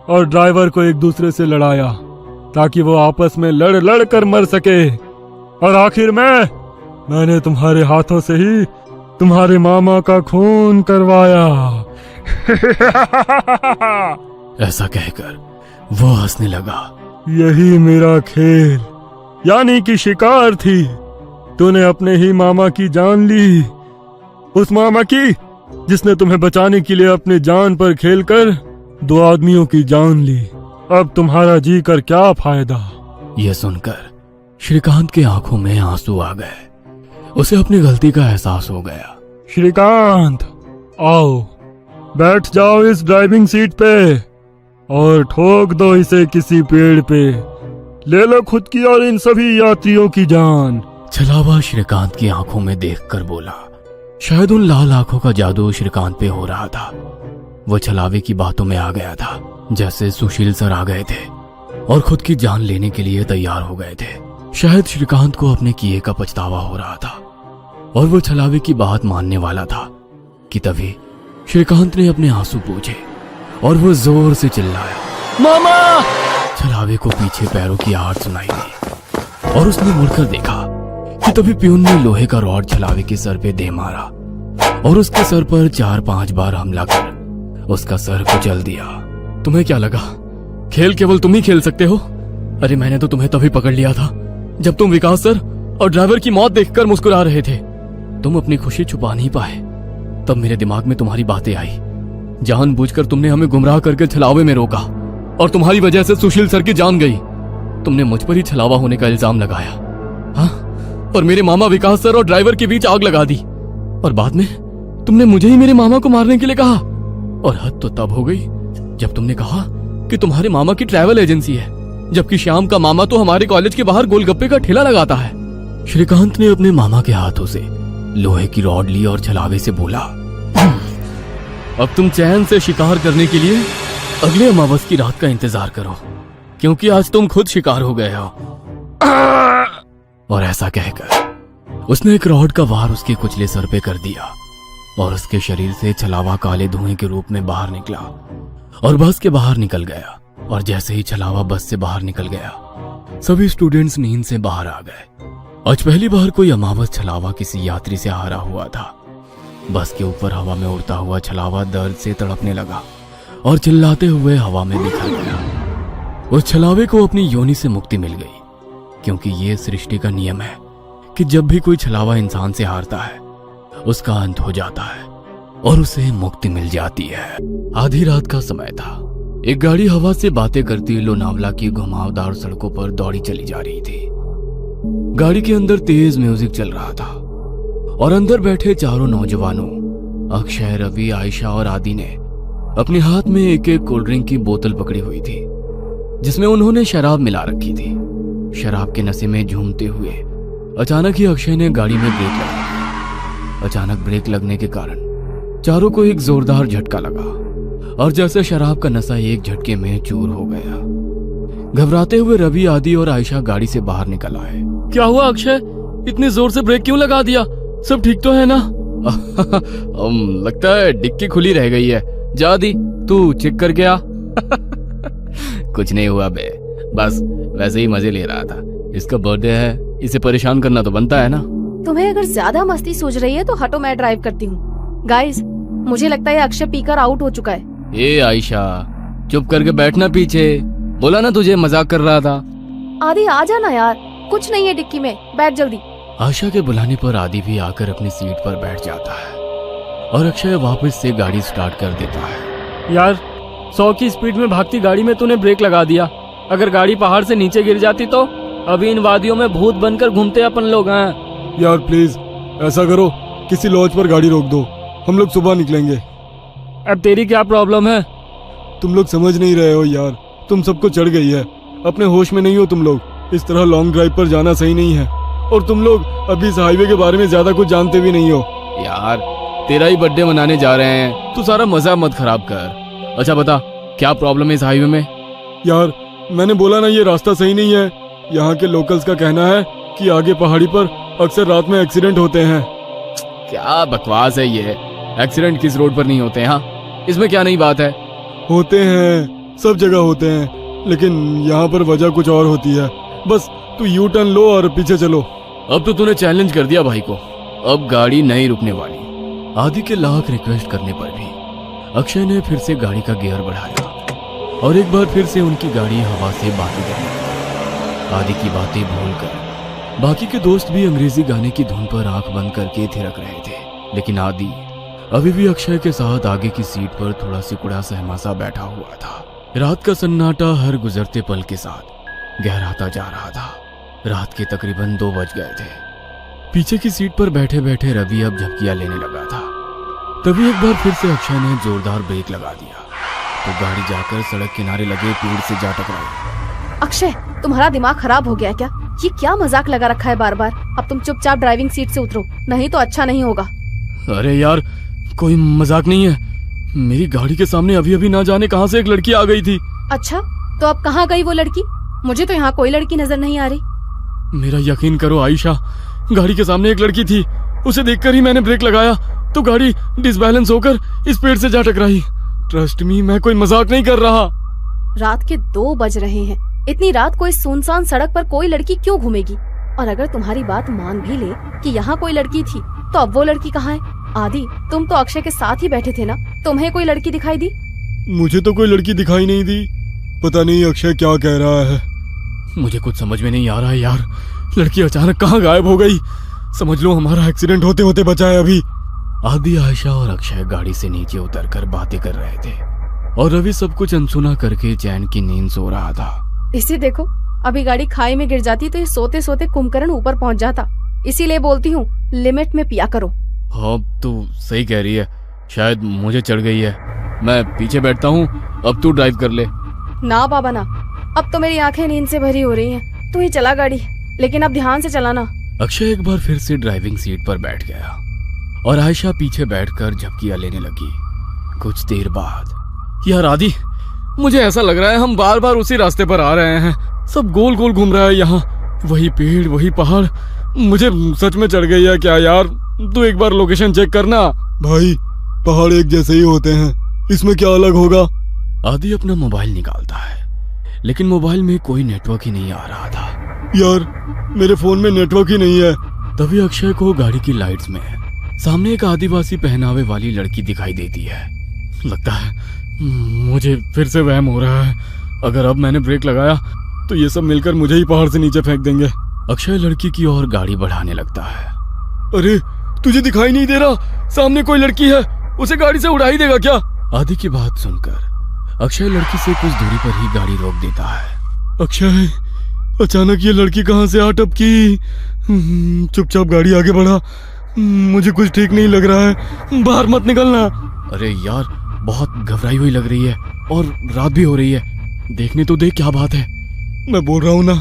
और ड्राइवर को एक दूसरे से लड़ाया ताकि वो आपस में लड़ लड़ कर मर सके, और आखिर में मैंने तुम्हारे हाथों से ही तुम्हारे मामा का खून करवाया। ऐसा कहकर वो हंसने लगा। यही मेरा खेल यानी कि शिकार थी। तूने अपने ही मामा की जान ली, उस मामा की जिसने तुम्हें बचाने के लिए अपनी जान पर खेलकर 2 आदमियों की जान ली। अब तुम्हारा जी कर क्या फायदा? यह सुनकर श्रीकांत की आंखों में आंसू आ गए। उसे अपनी गलती का एहसास हो गया। श्रीकांत, आओ बैठ जाओ इस ड्राइविंग सीट पे और ठोक दो इसे किसी पेड़ पे। ले लो खुद की और इन सभी यात्रियों की जान। छलावा श्रीकांत की आंखों में देखकर बोला। शायद उन लाल आंखों का जादू श्रीकांत पे हो रहा था। वो छलावे की बातों में आ गया था, जैसे सुशील सर आ गए थे और खुद की जान लेने के लिए तैयार हो गए थे। शायद श्रीकांत को अपने किए का पछतावा हो रहा था और वो छलावे की बात मानने वाला था कि तभी श्रीकांत ने अपने आंसू पोंछे और वो जोर से चिल्लाया, मामा। छलावे को पीछे पैरों की आहट सुनाई दी और उसने मुड़कर देखा कि तभी प्यून ने लोहे का रॉड छलावे के सर पे दे मारा और उसके सर पर 4-5 बार हमला कर उसका सर कुचल दिया। तुम्हें क्या लगा खेल केवल तुम ही खेल सकते हो? अरे मैंने तो तुम्हें तभी पकड़ लिया था जब तुम विकास सर और ड्राइवर की मौत देखकर मुस्कुरा रहे थे। तुम अपनी खुशी छुपा नहीं पाए। तब मेरे दिमाग में तुम्हारी बातें आई। जानबूझकर तुमने हमें गुमराह करके छलावे में रोका और तुम्हारी वजह से सुशील सर की जान गई। तुमने मुझ पर ही छलावा होने का इल्जाम लगाया, हाँ? और मेरे मामा विकास सर और ड्राइवर के बीच आग लगा दी और बाद में तुमने मुझे ही मेरे मामा को मारने के लिए कहा। और हद तो तब हो गई जब तुमने कहा कि तुम्हारे मामा की ट्रैवल एजेंसी है, जबकि श्याम का मामा तो हमारे कॉलेज के बाहर गोलगप्पे का ठेला लगाता है। श्रीकांत ने अपने मामा के हाथों से लोहे की रॉड ली और छलावे से बोला, अब तुम चैन से शिकार करने के लिए अगले अमावस की रात का इंतजार करो, क्योंकि आज तुम खुद शिकार हो गए हो। और ऐसा कहकर उसने एक रॉड का वार उसके कुचले सर पे कर दिया और उसके शरीर से छलावा काले धुएं के रूप में बाहर निकला और बस के बाहर निकल गया। और जैसे ही छलावा बस से बाहर निकल गया, सभी स्टूडेंट्स नींद से बाहर आ गए। आज पहली बार कोई अमावस छलावा किसी यात्री से हारा हुआ था। बस के ऊपर हवा में उड़ता हुआ छलावा दर्द से तड़पने लगा और चिल्लाते हुए हवा में बिखर गया। उस छलावे को अपनी योनि से मुक्ति मिल गई, क्योंकि ये सृष्टि का नियम है कि जब भी कोई छलावा इंसान से हारता है उसका अंत हो जाता है और उसे मुक्ति मिल जाती है। आधी रात का समय था। एक गाड़ी हवा से बातें करती लोनावला की घुमावदार सड़कों पर दौड़ी चली जा रही थी। गाड़ी के अंदर तेज म्यूजिक चल रहा था और अंदर बैठे चारों नौजवानों अक्षय, रवि, आयशा और आदि ने अपने हाथ में एक एक कोल्ड ड्रिंक की बोतल पकड़ी हुई थी, जिसमें उन्होंने शराब मिला रखी थी। शराब के नशे में झूमते हुए अचानक ही अक्षय ने गाड़ी में ब्रेक लगा दी। अचानक ब्रेक लगने के कारण चारों को एक जोरदार झटका लगा और जैसे शराब का नशा एक झटके में चूर हो गया। घबराते हुए रवि, आदि और आयशा गाड़ी से बाहर निकल आए। क्या हुआ अक्षय? इतनी जोर से ब्रेक क्यों लगा दिया? सब ठीक तो है ना? लगता है डिक्की खुली रह गई है। जा दी, तू चेक करके आ। कुछ नहीं हुआ बे, बस वैसे ही मजे ले रहा था। इसका बर्थडे है, इसे परेशान करना तो बनता है ना। तुम्हें अगर ज्यादा मस्ती सूझ रही है तो हटो, मैं ड्राइव करती हूँ। गाइस, मुझे लगता है अक्षय पीकर आउट हो चुका है। ए आयशा, चुप करके बैठना पीछे। बोला ना तुझे मजाक कर रहा था। आदि आ जाना यार, कुछ नहीं है डिक्की में, बैठ जल्दी। आशा के बुलाने पर आदि भी आकर अपनी सीट पर बैठ जाता है और अक्षय वापस से गाड़ी स्टार्ट कर देता है। यार 100 की स्पीड में भागती गाड़ी में तूने ब्रेक लगा दिया। अगर गाड़ी पहाड़ से नीचे गिर जाती तो अभी इन वादियों में भूत बनकर घूमते अपन लोग हैं। यार प्लीज ऐसा करो, किसी लॉज पर गाड़ी रोक दो, हम लोग सुबह निकलेंगे। अब तेरी क्या प्रॉब्लम है? तुम लोग समझ नहीं रहे हो यार, तुम सबको चढ़ गई है, अपने होश में नहीं हो तुम लोग। इस तरह लॉन्ग ड्राइव पर जाना सही नहीं है और तुम लोग अभी इस हाईवे के बारे में ज्यादा कुछ जानते भी नहीं हो। यार तेरा ही बर्थडे मनाने जा रहे हैं, तू सारा मजा मत खराब कर। अच्छा बता, क्या प्रॉब्लम है इस हाईवे में? यार मैंने बोला ना, ये रास्ता सही नहीं है। यहाँ के लोकल्स का कहना है कि आगे पहाड़ी पर अक्सर रात में एक्सीडेंट होते हैं। क्या बकवास है ये? एक्सीडेंट किस रोड पर नहीं होते हैं? हाँ, इसमें क्या नई बात है? होते हैं, सब जगह होते हैं, लेकिन यहाँ पर वजह कुछ और होती है। बस तू यू टर्न लो और पीछे चलो। अब तो तूने चैलेंज कर दिया भाई को, अब गाड़ी नहीं रुकने वाली। आदि के लाख रिक्वेस्ट करने पर भी अक्षय ने फिर से गाड़ी का गियर बढ़ाया और एक बार फिर से उनकी गाड़ी हवा से बातें करने लगी। आदि की बातें भूलकर बाकी के दोस्त भी अंग्रेजी गाने की धुन पर आंख बंद करके थिरक रहे थे, लेकिन आदि अभी भी अक्षय के साथ आगे की सीट पर थोड़ा सिकुड़ा सहमासा बैठा हुआ था। रात का सन्नाटा हर गुजरते पल के साथ गहराता जा रहा था। रात के तकरीबन 2 बज गए थे। पीछे की सीट पर बैठे बैठे रवि अब झपकियां लेने लगा था। तभी एक बार फिर से अक्षय ने जोरदार ब्रेक लगा दिया तो गाड़ी जाकर सड़क किनारे लगे पेड़ से जा टकराई। अक्षय, तुम्हारा दिमाग खराब हो गया क्या? ये क्या मजाक लगा रखा है बार बार? अब तुम चुपचाप ड्राइविंग सीट से उतरो, नहीं तो अच्छा नहीं होगा। अरे यार, कोई मजाक नहीं है। मेरी गाड़ी के सामने अभी अभी ना जाने कहां से एक लड़की आ गई थी। अच्छा, तो अब कहाँ गई वो लड़की? मुझे तो यहाँ कोई लड़की नजर नहीं आ रही। मेरा यकीन करो आयशा, गाड़ी के सामने एक लड़की थी। उसे देखकर ही मैंने ब्रेक लगाया तो गाड़ी डिसबैलेंस होकर इस पेड़ से जा टकराई। ट्रस्ट मी, मैं कोई मजाक नहीं कर रहा। रात के 2 बज रहे हैं। इतनी रात को इस सुनसान सड़क पर कोई लड़की क्यों घूमेगी? और अगर तुम्हारी बात मान भी ले कि यहाँ कोई लड़की थी, तो अब वो लड़की कहाँ है? आदि, तुम तो अक्षय के साथ ही बैठे थे ना, तुम्हें कोई लड़की दिखाई दी? मुझे तो कोई लड़की दिखाई नहीं दी। पता नहीं अक्षय क्या कह रहा है। मुझे कुछ समझ में नहीं आ रहा है यार, लड़की अचानक कहाँ गायब हो गई। समझ लो हमारा एक्सीडेंट होते होते बचा है अभी। आदि, आयशा और अक्षय गाड़ी से नीचे उतरकर बातें कर रहे थे और रवि सब कुछ अनसुना करके चैन की नींद सो रहा था। इसे देखो, अभी गाड़ी खाई में गिर जाती तो ये सोते सोते कुंभकर्ण ऊपर पहुंच जाता। इसीलिए बोलती हूँ, लिमिट में पिया करो। हाँ, तो सही कह रही है, शायद मुझे चढ़ गई है। मैं पीछे बैठता हूँ, अब तू ड्राइव कर ले। ना बाबा ना, अब तो मेरी आंखें नींद से भरी हो रही हैं। तू ही चला गाड़ी, लेकिन अब ध्यान से चलाना। अक्षय एक बार फिर से ड्राइविंग सीट पर बैठ गया और आयशा पीछे बैठकर झपकियां लेने लगी। कुछ देर बाद, यार आदि, मुझे ऐसा लग रहा है हम बार बार उसी रास्ते पर आ रहे हैं। सब गोल गोल घूम रहा है यहाँ, वही पेड़ वही पहाड़। मुझे सच में चढ़ गई है क्या यार? तू एक बार लोकेशन चेक करना। भाई, पहाड़ एक जैसे ही होते हैं, इसमें क्या अलग होगा? आदि अपना मोबाइल निकालता है, लेकिन मोबाइल में कोई नेटवर्क ही नहीं आ रहा था। यार, मेरे फोन में नेटवर्क ही नहीं है। तभी अक्षय को गाड़ी की लाइट्स में सामने एक आदिवासी पहनावे वाली लड़की दिखाई देती है। लगता है मुझे फिर से वहम हो रहा है। अगर अब मैंने ब्रेक लगाया तो ये सब मिलकर मुझे ही पहाड़ से नीचे फेंक देंगे। अक्षय लड़की की ओर गाड़ी बढ़ाने लगता है। अरे, तुझे दिखाई नहीं दे रहा? सामने कोई लड़की है, उसे गाड़ी से उड़ा ही देगा क्या? आदि की बात सुनकर अक्षय लड़की से कुछ दूरी पर ही गाड़ी रोक देता है। अक्षय, अचानक ये लड़की कहाँ से आ टपकी? चुपचाप गाड़ी आगे बढ़ा, मुझे कुछ ठीक नहीं लग रहा है। बाहर मत निकलना। अरे यार, बहुत घबराई हुई लग रही है और रात भी हो रही है। देखने तो देख क्या बात है। मैं बोल रहा हूँ ना,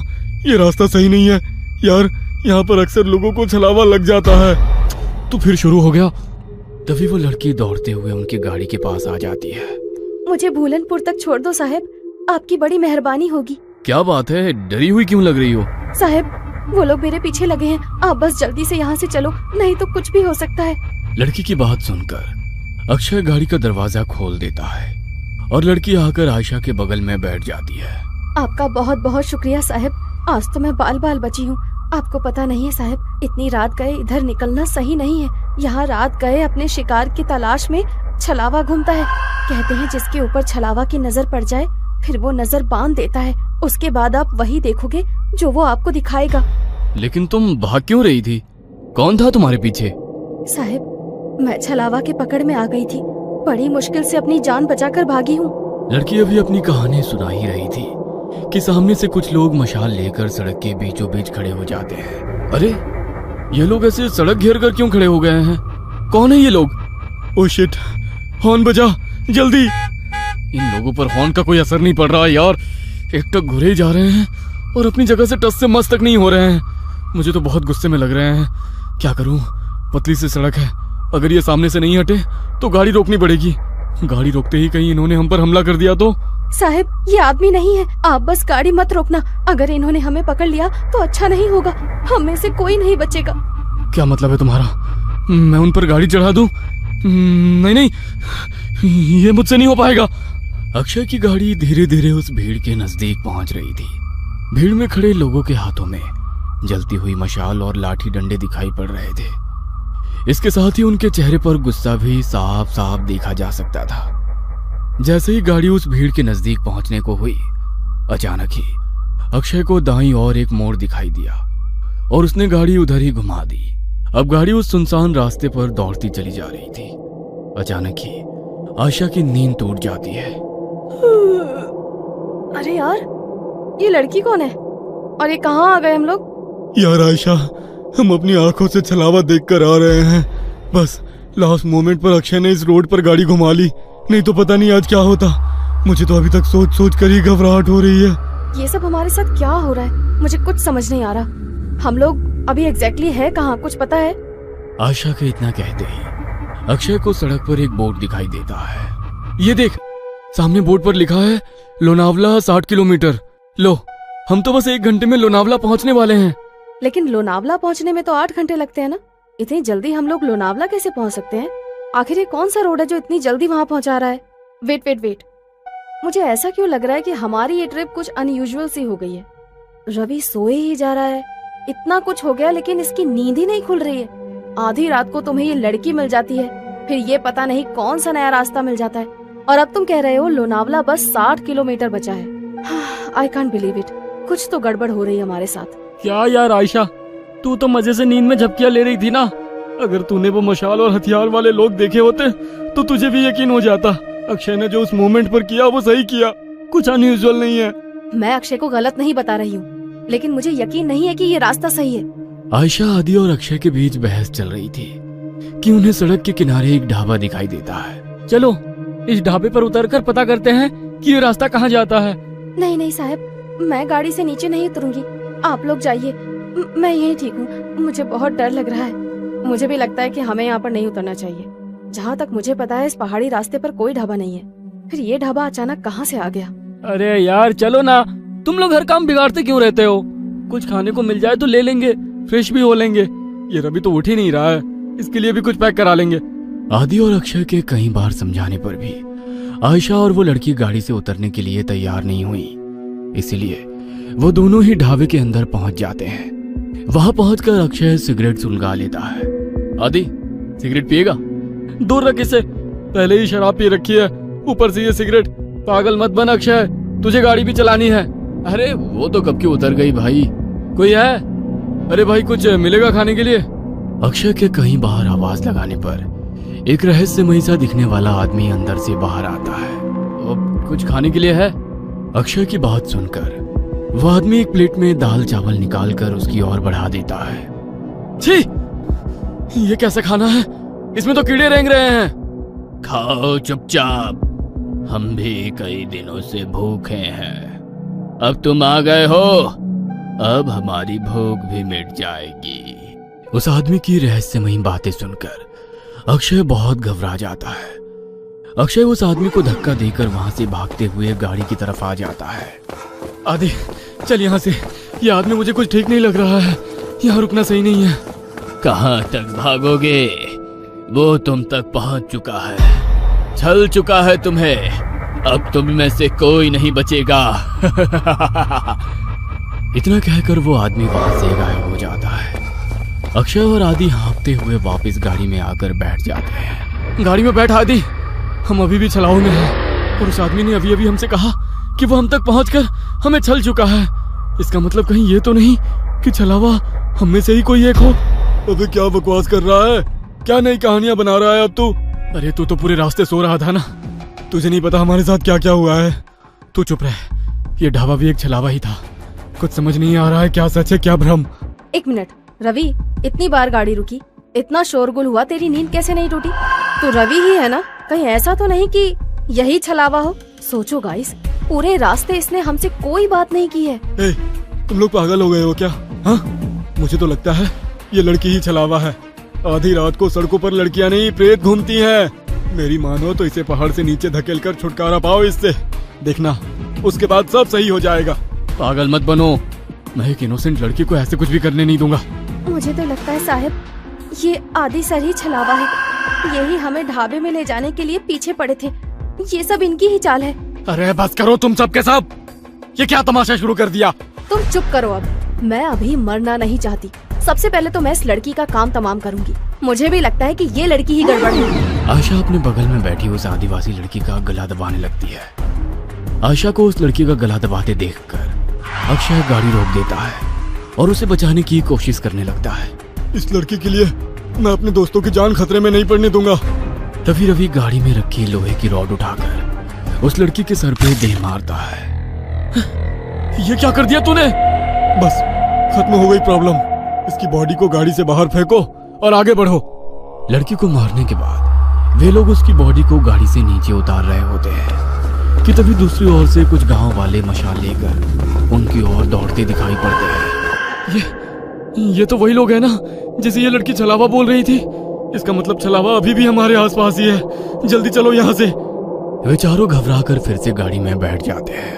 ये रास्ता सही नहीं है यार। यहाँ पर अक्सर लोगों को छलावा लग जाता है। तो फिर शुरू हो गया। तभी वो लड़की दौड़ते हुए उनकी गाड़ी के पास आ जाती है। मुझे भूलनपुर तक छोड़ दो साहब, आपकी बड़ी मेहरबानी होगी। क्या बात है, डरी हुई क्यों लग रही हो? साहब, वो लोग मेरे पीछे लगे हैं, आप बस जल्दी से यहाँ से चलो, नहीं तो कुछ भी हो सकता है। लड़की की बात सुनकर अक्षय गाड़ी का दरवाजा खोल देता है और लड़की आकर आयशा के बगल में बैठ जाती है। आपका बहुत बहुत शुक्रिया साहब, आज तो मैं बाल बाल बची हूँ। आपको पता नहीं है साहब, इतनी रात गए इधर निकलना सही नहीं है। यहाँ रात गए अपने शिकार की तलाश में छलावा घूमता है। कहते हैं जिसके ऊपर छलावा की नजर पड़ जाए, फिर वो नजर बांध देता है। उसके बाद आप वही देखोगे जो वो आपको दिखाएगा। लेकिन तुम भाग क्यों रही थी? कौन था तुम्हारे पीछे? साहब, मैं छलावा के पकड़ में आ गई थी, बड़ी मुश्किल से अपनी जान बचाकर भागी हूँ। लड़की अभी अपनी कहानी सुना ही रही थी कि सामने से कुछ लोग मशाल लेकर सड़क के बीचों बीच खड़े हो जाते हैं। अरे, ये लोग ऐसे सड़क घेर कर क्यों खड़े हो गए हैं? कौन है ये लोग? ओ शिट, हॉर्न बजा जल्दी। इन लोगों पर हॉर्न का कोई असर नहीं पड़ रहा यार। एक टक घुरे जा रहे हैं और अपनी जगह से टस से मस तक नहीं हो रहे हैं। मुझे तो बहुत गुस्से में लग रहे हैं। क्या करूं? पतली सी सड़क है, अगर ये सामने से नहीं हटे तो गाड़ी रोकनी पड़ेगी। गाड़ी रोकते ही कहीं इन्होंने हम पर हमला कर दिया तो? साहब, ये आदमी नहीं है, आप बस गाड़ी मत रोकना। अगर इन्होंने हमें पकड़ लिया तो अच्छा नहीं होगा, हम में से कोई नहीं बचेगा। क्या मतलब है तुम्हारा? मैं उन पर गाड़ी चढ़ा दूं? नहीं नहीं, ये मुझसे नहीं हो पाएगा। अक्षय की गाड़ी धीरे धीरे उस भीड़ के नजदीक पहुंच रही थी। भीड़ में खड़े लोगों के हाथों में जलती हुई मशाल और लाठी डंडे दिखाई पड़ रहे थे। इसके साथ ही उनके चेहरे पर गुस्सा भी साफ साफ देखा जा सकता था। जैसे ही गाड़ी उस भीड़ के नजदीक पहुंचने को हुई, अचानक ही अक्षय को दाईं ओर एक मोड़ दिखाई दिया और उसने गाड़ी उधर ही घुमा दी। अब गाड़ी उस सुनसान रास्ते पर दौड़ती चली जा रही थी। अचानक ही आयशा की नींद टूट जाती है। अरे यार, ये लड़की कौन है और ये कहाँ आ गए हम लोग? यार आयशा, हम अपनी आंखों से छलावा देखकर आ रहे हैं। बस लास्ट मोमेंट पर अक्षय ने इस रोड पर गाड़ी घुमा ली, नहीं तो पता नहीं आज क्या होता। मुझे तो अभी तक सोच सोच कर ही घबराहट हो रही है। ये सब हमारे साथ क्या हो रहा है, मुझे कुछ समझ नहीं आ रहा। हम लोग अभी एग्जैक्टली है कहाँ, कुछ पता है? आशा के इतना कहते ही अक्षय को सड़क पर एक बोर्ड दिखाई देता है। ये देख, सामने बोर्ड पर लिखा है लोनावला 60 किलोमीटर। लो, हम तो बस 1 घंटे में लोनावला पहुंचने वाले हैं। लेकिन लोनावला पहुंचने में तो 8 घंटे लगते हैं ना। इतनी जल्दी हम लोग लोनावला कैसे पहुंच सकते हैं? आखिर ये कौन सा रोड है जो इतनी जल्दी वहां पहुंचा रहा है? वेट वेट वेट, मुझे ऐसा क्यों लग रहा है कि हमारी ये ट्रिप कुछ अनयूजुअल सी हो गई है। रवि सोए ही जा रहा है, इतना कुछ हो गया लेकिन इसकी नींद ही नहीं खुल रही है। आधी रात को तुम्हें ये लड़की मिल जाती है, फिर ये पता नहीं कौन सा नया रास्ता मिल जाता है, और अब तुम कह रहे हो लोनावला बस 60 किलोमीटर बचा है। आई कांट बिलीव इट, कुछ तो गड़बड़ हो रही है हमारे साथ। क्या यार आयशा, तू तो मजे से नींद में झपकियां ले रही थी ना। अगर तूने वो मशाल और हथियार वाले लोग देखे होते तो तुझे भी यकीन हो जाता। अक्षय ने जो उस मोमेंट पर किया वो सही किया, कुछ अनयूजुअल नहीं है। मैं अक्षय को गलत नहीं बता रही हूँ, लेकिन मुझे यकीन नहीं है कि ये रास्ता सही है। आयशा, आदि और अक्षय के बीच बहस चल रही थी कि उन्हें सड़क के किनारे एक ढाबा दिखाई देता है। चलो इस ढाबे पर उतरकर पता करते हैं कि ये रास्ता कहाँ जाता है। नहीं नहीं साहब, मैं गाड़ी से नीचे नहीं उतरूंगी, आप लोग जाइए, मैं यहीं ठीक हूँ। मुझे बहुत डर लग रहा है। मुझे भी लगता है कि हमें यहाँ पर नहीं उतरना चाहिए। जहाँ तक मुझे पता है इस पहाड़ी रास्ते पर कोई ढाबा नहीं है, फिर ये ढाबा अचानक कहाँ से आ गया? अरे यार चलो ना, तुम लोग हर काम बिगाड़ते क्यों रहते हो? कुछ खाने को मिल जाए तो ले लेंगे, फ्रेश भी हो लेंगे। ये रवि तो उठ ही नहीं रहा है, इसके लिए भी कुछ पैक करा लेंगे। आदि और अक्षय के कई बार समझाने पर भी आयशा और वो लड़की गाड़ी से उतरने के लिए तैयार नहीं हुई, इसलिए वो दोनों ही ढाबे के अंदर पहुंच जाते हैं। वहां पहुंचकर अक्षय सिगरेट सुलगा लेता है। आदि, सिगरेट पिएगा? दूर रख इसे, पहले ही शराब पी रखी है, ऊपर से ये सिगरेट। पागल मत बन अक्षय, तुझे गाड़ी भी चलानी है। अरे वो तो कब की उतर गई भाई। कोई है? अरे भाई कुछ मिलेगा खाने के लिए? अक्षय के कहीं बाहर आवाज लगाने पर एक रहस्यमयी सा दिखने वाला आदमी अंदर से बाहर आता है। कुछ खाने के लिए है? अक्षय की बात सुनकर वो आदमी एक प्लेट में दाल चावल निकालकर उसकी ओर बढ़ा देता है। छी, ये कैसा खाना है? इसमें तो कीड़े रेंग रहे हैं। खाओ चुपचाप, हम भी कई दिनों से भूखे हैं। अब तुम आ गए हो, अब हमारी भूख भी मिट जाएगी। उस आदमी की रहस्यमयी बातें सुनकर अक्षय बहुत घबरा जाता है। अक्षय उस आदमी को धक्का देकर वहां से भागते हुए गाड़ी की तरफ आ जाता है। आदि चल यहाँ से, ये आदमी मुझे कुछ ठीक नहीं लग रहा है, यहाँ रुकना सही नहीं है। कहाँ तक भागोगे? वो तुम तक पहुंच चुका है, छल चुका है तुम्हें। अब तुम में से कोई नहीं बचेगा। इतना कहकर वो आदमी वहां से गायब हो जाता है। अक्षय और आदि हाँफते हुए वापस गाड़ी में आकर बैठ जाते हैं। गाड़ी में बैठ आदि, हम अभी भी छलाऊ में हैं, और उस आदमी ने अभी अभी हमसे कहा कि वो हम तक पहुंचकर हमें छल चुका है। इसका मतलब कहीं ये तो नहीं कि छलावा हम में से ही कोई एक हो? अबे क्या बकवास कर रहा है? क्या नई कहानियां बना रहा है अब तू? अरे तू तो पूरे रास्ते सो रहा था ना, तुझे नहीं पता हमारे साथ क्या क्या हुआ है? तू चुप रह, ये ढाबा भी एक छलावा ही था। कुछ समझ नहीं आ रहा है क्या सच है क्या भ्रम। 1 मिनट रवि, इतनी बार गाड़ी रुकी, इतना शोरगुल हुआ, तेरी नींद कैसे नहीं टूटी? तू रवि ही है ना? कहीं ऐसा तो नहीं कि यही छलावा हो? सोचो गाइस, पूरे रास्ते इसने हमसे कोई बात नहीं की है। ए, तुम लोग पागल हो गए हो क्या? हाँ, मुझे तो लगता है ये लड़की ही छलावा है। आधी रात को सड़कों पर लड़कियां नहीं प्रेत घूमती हैं। मेरी मानो तो इसे पहाड़ से नीचे धकेलकर छुटकारा पाओ इससे, देखना उसके बाद सब सही हो जाएगा। पागल मत बनो, मैं एक इनोसेंट लड़की को ऐसे कुछ भी करने नहीं दूंगा। मुझे तो लगता है साहब ये आदि सर ही छलावा है, यही हमें ढाबे में ले जाने के लिए पीछे पड़े थे। ये सब इनकी ही चाल है। अरे बस करो तुम सब के सब, ये क्या तमाशा शुरू कर दिया? तुम चुप करो अब, मैं अभी मरना नहीं चाहती। सबसे पहले तो मैं इस लड़की का काम तमाम करूंगी। मुझे भी लगता है कि ये लड़की ही गड़बड़ है। आशा अपने बगल में बैठी उस आदिवासी लड़की का गला दबाने लगती है। आशा को उस लड़की का गला दबाते देखकर अक्षय गाड़ी रोक देता है और उसे बचाने की कोशिश करने लगता है। इस लड़की के लिए मैं अपने दोस्तों की जान खतरे में नहीं पड़ने दूंगा। तभी रवि गाड़ी में रखी लोहे की रॉड उठाकर उस लड़की के सर पे दे मारता है। ये क्या कर दिया तूने? बस खत्म हो गई प्रॉब्लम। इसकी बॉडी को गाड़ी से बाहर फेंको और आगे बढ़ो। लड़की को मारने के बाद वे लोग उसकी बॉडी को गाड़ी से नीचे उतार रहे होते हैं कि तभी दूसरी ओर से कुछ गांव वाले मशाल लेकर उनकी ओर दौड़ते दिखाई पड़ते हैं। ये तो वही लोग हैं ना जिसे ये लड़की छलावा बोल रही थी। इसका मतलब छलावा अभी भी हमारे आसपास ही है। जल्दी चलो यहाँ से। वे चारों घबरा कर फिर से गाड़ी में बैठ जाते हैं।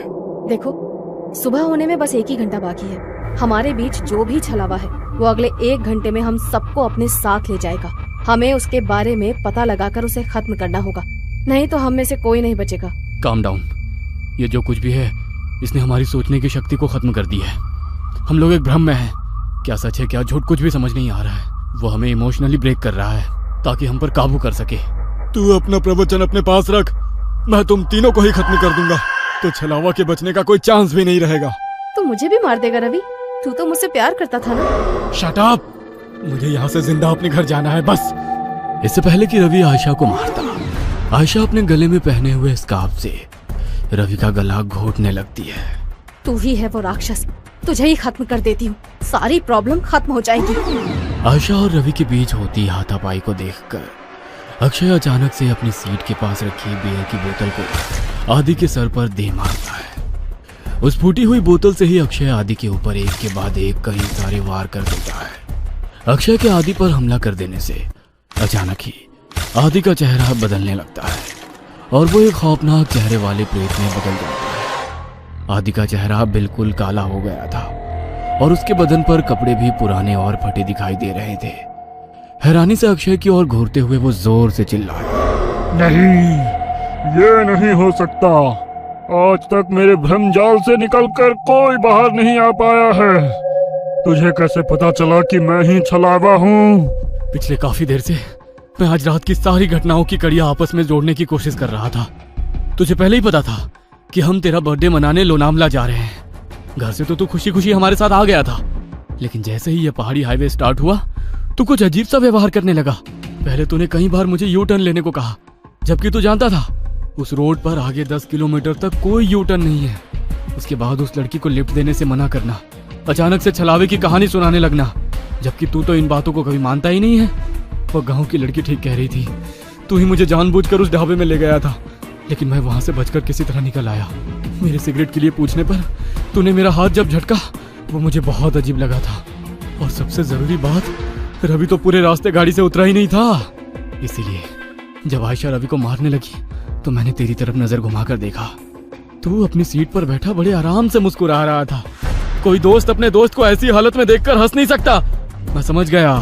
देखो, सुबह होने में बस 1 ही घंटा बाकी है। हमारे बीच जो भी छलावा है वो अगले 1 घंटे में हम सबको अपने साथ ले जाएगा। हमें उसके बारे में पता लगाकर उसे खत्म करना होगा, नहीं तो हम में से कोई नहीं बचेगा। Calm down. ये जो कुछ भी है इसने हमारी सोचने की शक्ति को खत्म कर दी है। हम लोग एक भ्रम में हैं। क्या सच है क्या झूठ कुछ भी समझ नहीं आ रहा है। वो हमें इमोशनली ब्रेक कर रहा है ताकि हम पर काबू कर सके। तू अपना प्रवचन अपने पास रख, मैं तुम तीनों को ही खत्म कर दूंगा, तो छलावा के बचने का कोई चांस भी नहीं रहेगा। तू मुझे भी मार देगा रवि? तू तो मुझसे प्यार करता था ना। Shut up! मुझे यहाँ से जिंदा अपने घर जाना है बस। इससे पहले कि रवि आयशा को मारता, आयशा अपने गले में पहने हुए स्कार्फ से रवि का गला घोटने लगती है। तू ही है वो राक्षस, तुझे ही खत्म कर देती हूँ, सारी प्रॉब्लम खत्म हो जाएगी। आयशा और रवि के बीच होती हाथापाई को देखकर अक्षय अचानक से अपनी सीट के पास रखी बियर की बोतल को आदि के सर पर दे मारता है। उस फूटी हुई बोतल से ही अक्षय आदि के ऊपर एक के बाद एक कई सारे वार कर देता है। अक्षय के आदि पर हमला कर देने से अचानक ही आदि का चेहरा बदलने लगता है और वो एक खौफनाक चेहरे वाले प्रेत में बदल जाता है। आदि का चेहरा बिल्कुल काला हो गया था और उसके बदन पर कपड़े भी पुराने और फटे दिखाई दे रहे थे। हैरानी से अक्षय की ओर घूरते हुए वो जोर से चिल्लाया, नहीं, ये नहीं हो सकता। आज तक मेरे भ्रमजाल से निकलकर कोई बाहर नहीं आ पाया है। तुझे कैसे पता चला कि मैं ही छलावा हूँ? पिछले काफी देर से मैं आज रात की सारी घटनाओं की कड़ियां आपस में जोड़ने की कोशिश कर रहा था। तुझे पहले ही पता था कि हम तेरा बर्थडे मनाने लोनावला जा रहे हैं। घर से तो तू खुशी खुशी हमारे साथ आ गया था, लेकिन जैसे ही ये पहाड़ी हाईवे स्टार्ट हुआ तू कुछ अजीब सा व्यवहार करने लगा। पहले तूने कई बार मुझे यू टर्न लेने को कहा, जबकि तू जानता था उस रोड पर आगे 10 किलोमीटर तक कोई यू टर्न नहीं है। उसके बाद उस लड़की को लिफ्ट देने से मना करना, अचानक से छलावे की कहानी सुनाने लगना, जबकि तू तो इन बातों को कभी मानता ही नहीं है। वो गांव की लड़की ठीक कह रही थी, तू ही मुझे जानबूझकर उस ढाबे में ले गया था, लेकिन मैं वहां से बचकर किसी तरह निकल आया। मेरे सिगरेट के लिए पूछने पर तूने मेरा हाथ जब झटका वो मुझे बहुत अजीब लगा था। और सबसे जरूरी बात, रवि तो पूरे रास्ते गाड़ी से उतरा ही नहीं था। इसीलिए जब आयशा रवि को मारने लगी तो मैंने तेरी तरफ नजर घुमाकर देखा। तू अपनी सीट पर बैठा बड़े आराम से मुस्कुरा रहा था। कोई दोस्त अपने दोस्त को ऐसी हालत में देखकर हंस नहीं सकता। मैं समझ गया